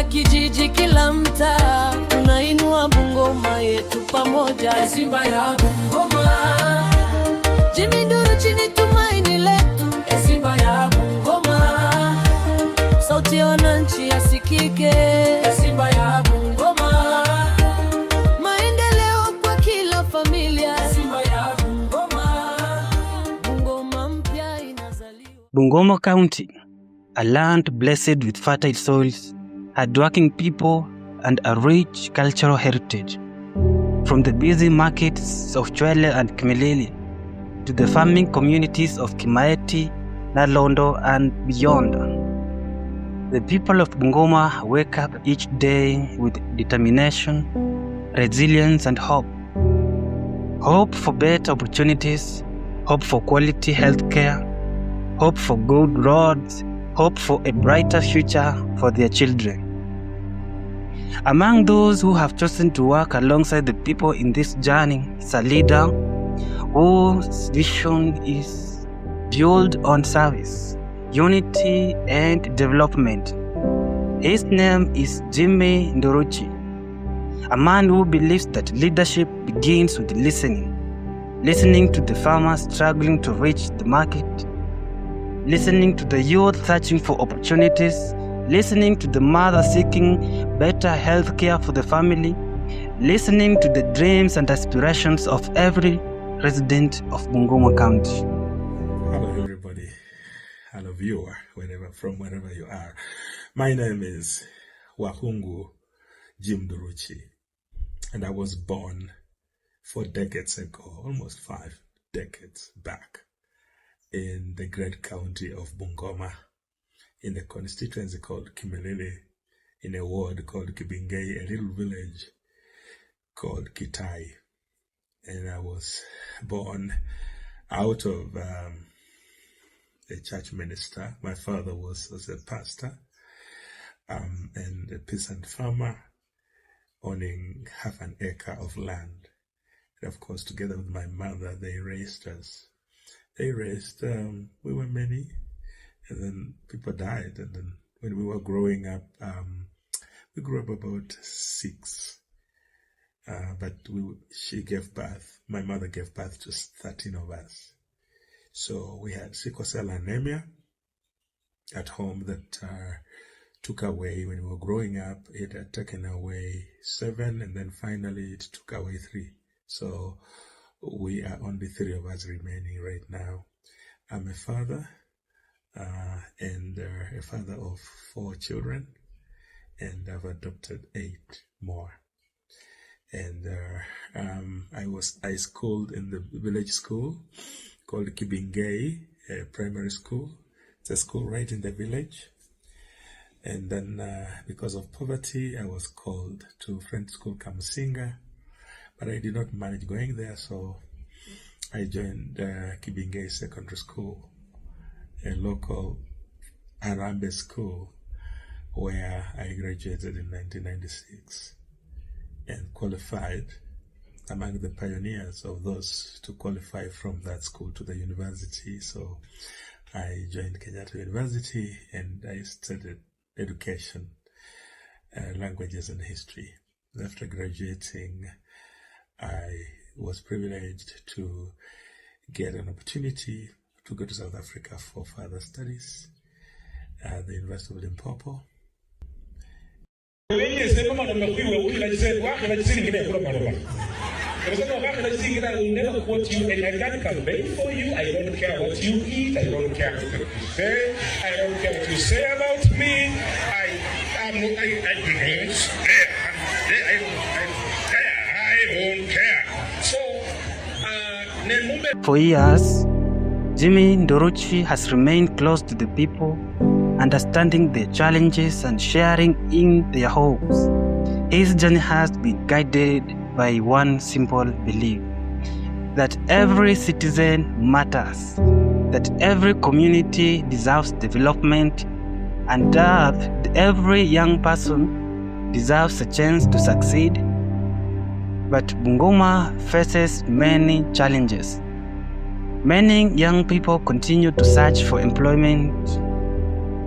kila kijiji, kila mtaa, tunainua Bungoma yetu pamoja. Simba ya Bungoma, Jimmy Nduruchi ni tumaini letu. Simba ya Bungoma, sauti ya wananchi yasikike. Simba ya Bungoma, maendeleo kwa kila familia. Simba ya Bungoma, Bungoma mpya inazaliwa. Bungoma County, a land blessed with fertile soils, hardworking people, and a rich cultural heritage. From the busy markets of Chwele and Kimilili to the farming communities of Kimaeti, Nalondo, and beyond, the people of Bungoma wake up each day with determination, resilience, and hope. Hope for better opportunities, hope for quality healthcare, hope for good roads, hope for a brighter future for their children. Among those who have chosen to work alongside the people in this journey is a leader whose vision is built on service, unity, and development. His name is Jimmy Nduruchi, a man who believes that leadership begins with listening to the farmers struggling to reach the market, listening to the youth searching for opportunities, listening to the mother seeking better health care for the family, listening to the dreams and aspirations of every resident of Bungoma County. Hello everybody, hello viewer, from wherever you are. My name is Wahungu Jim Nduruchi, and I was born 4 decades ago, almost 5 decades back, in the great county of Bungoma, in the constituency called Kimilili, in a ward called Kibingei, a little village called Kitai. And I was born out of a church minister. My father was a pastor and a peasant farmer, owning half an acre of land. And of course, together with my mother, they raised us. We were many, and then people died. And then when we were growing up, we grew up about 6. But she gave birth, my mother gave birth to 13 of us. So we had sickle cell anemia at home that took away, when we were growing up, it had taken away 7, and then finally it took away 3. So we are only 3 of us remaining right now. I'm a father and a father of 4 children, and I've adopted 8 more. And I schooled in the village school called Kibingei Primary School. It's a school right in the village. And then because of poverty, I was called to French school Kamusinga, but I did not manage going there, so I joined Kibingei Secondary School, a local Arambe school, where I graduated in 1996 and qualified among the pioneers of those to qualify from that school to the university. So I joined Kenyatta University and I studied education, languages and history. After graduating, I was privileged to get an opportunity to go to South Africa for further studies at the University of Limpopo. I will never quote you, and I can't campaign for you. I don't care what you eat. I don't care what you say. I don't care what you say about me. I don't care. So, for years, Jimmy Nduruchi has remained close to the people, understanding their challenges and sharing in their hopes. His journey has been guided by one simple belief: that every citizen matters, that every community deserves development, and that every young person deserves a chance to succeed. But Bungoma faces many challenges. Many young people continue to search for employment,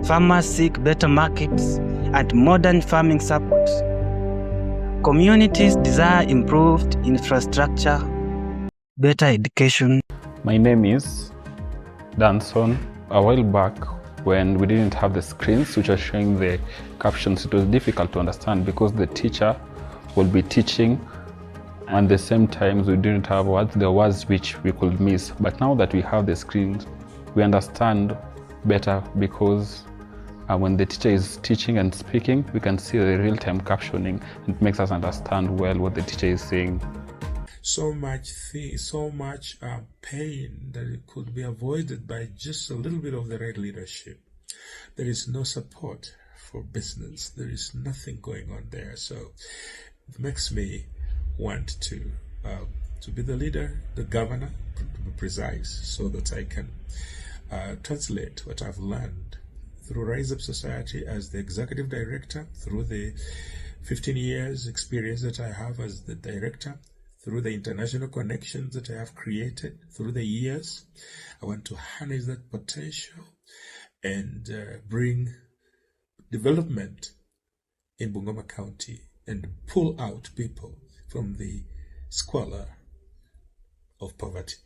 farmers seek better markets, and modern farming support. Communities desire improved infrastructure, better education. My name is Danson. A while back, when we didn't have the screens which are showing the captions, it was difficult to understand because the teacher will be teaching and at the same time we didn't have words, the words which we could miss. But now that we have the screens, we understand better because when the teacher is teaching and speaking, we can see the real-time captioning. It makes us understand well what the teacher is saying. So much pain that it could be avoided by just a little bit of the right leadership. There is no support for business. There is nothing going on there. So it makes me want to be the leader, the governor, to be precise, so that I can translate what I've learned through Rise Up Society as the executive director, through the 15 years experience that I have as the director, through the international connections that I have created through the years. I want to harness that potential and bring development in Bungoma County and pull out people from the squalor of poverty.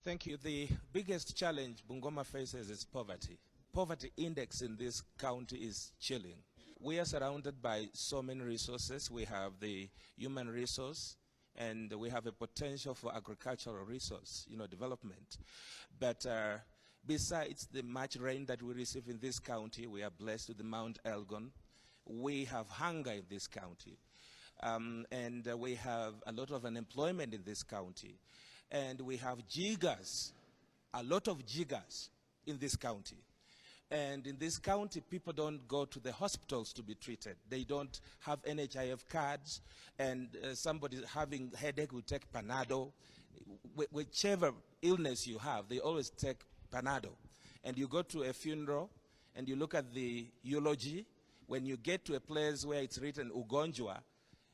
Thank you. The biggest challenge Bungoma faces is poverty. Poverty index in this county is chilling. We are surrounded by so many resources. We have the human resource, and we have a potential for agricultural resource, development. But besides the much rain that we receive in this county, we are blessed with the Mount Elgon. We have hunger in this county. And we have a lot of unemployment in this county. And we have jiggers, a lot of jiggers in this county. And in this county, people don't go to the hospitals to be treated. They don't have NHIF cards, and somebody having headache will take Panado. Whichever illness you have, they always take Panado. And you go to a funeral, and you look at the eulogy. When you get to a place where it's written Ugonjwa,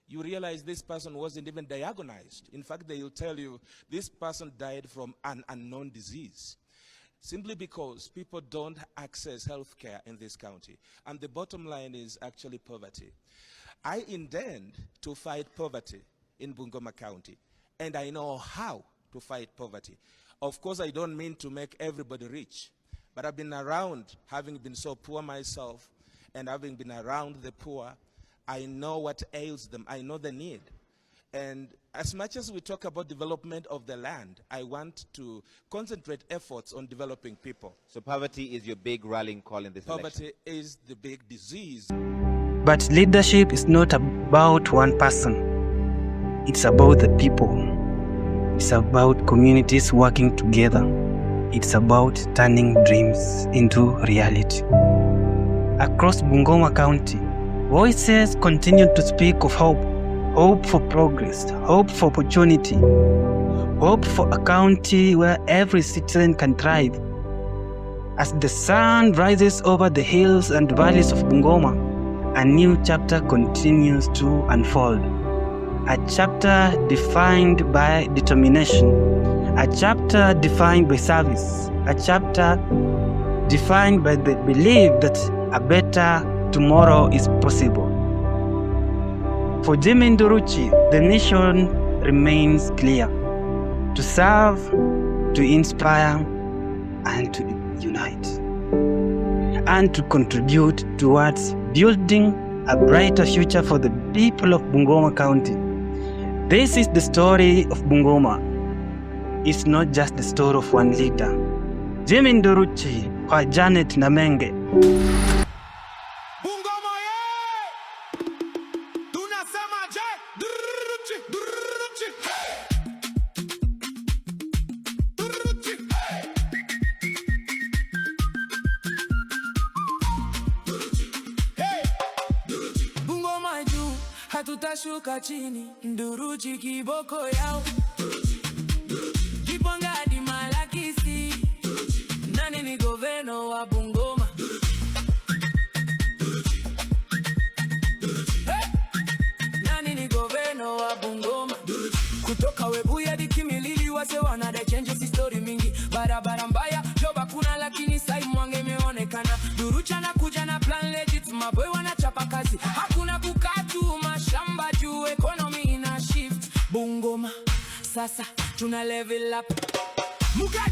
you realize this person wasn't even diagnosed. In fact, they will tell you this person died from an unknown disease. Simply because people don't access health care in this county. And the bottom line is actually poverty. I intend to fight poverty in Bungoma County, and I know how to fight poverty. Of course, I don't mean to make everybody rich, but I've been around, having been so poor myself, and having been around the poor, I know what ails them. I know the need. And as much as we talk about development of the land, I want to concentrate efforts on developing people. So poverty is your big rallying call in this election? Poverty is the big disease. But leadership is not about one person. It's about the people. It's about communities working together. It's about turning dreams into reality. Across Bungoma County, voices continue to speak of hope. Hope for progress, hope for opportunity, hope for a county where every citizen can thrive. As the sun rises over the hills and valleys of Bungoma, a new chapter continues to unfold. A chapter defined by determination, a chapter defined by service, a chapter defined by the belief that a better tomorrow is possible. For Jimmy Nduruchi, the mission remains clear: to serve, to inspire, and to unite, and to contribute towards building a brighter future for the people of Bungoma County. This is the story of Bungoma. It's not just the story of one leader. Jimmy Nduruchi kwa Janet Namenge. Hatutashuka chini, Nduruchi kiboko yao. Jiponga di malakisi, nani ni governor wa Bungoma? Hey! Nani ni governor wa Bungoma? Kutoka Webuye di Kimilili wase wanada changes history mingi. Barabara mbaya, joba kuna lakini sai mwange meonekana. Nduruchi anakuja na plan legit, maboy wanachapa kazi. poverty. Hakuna kukaa tu mashamba juu economy ina shift. Bungoma, sasa tuna level up. Mugai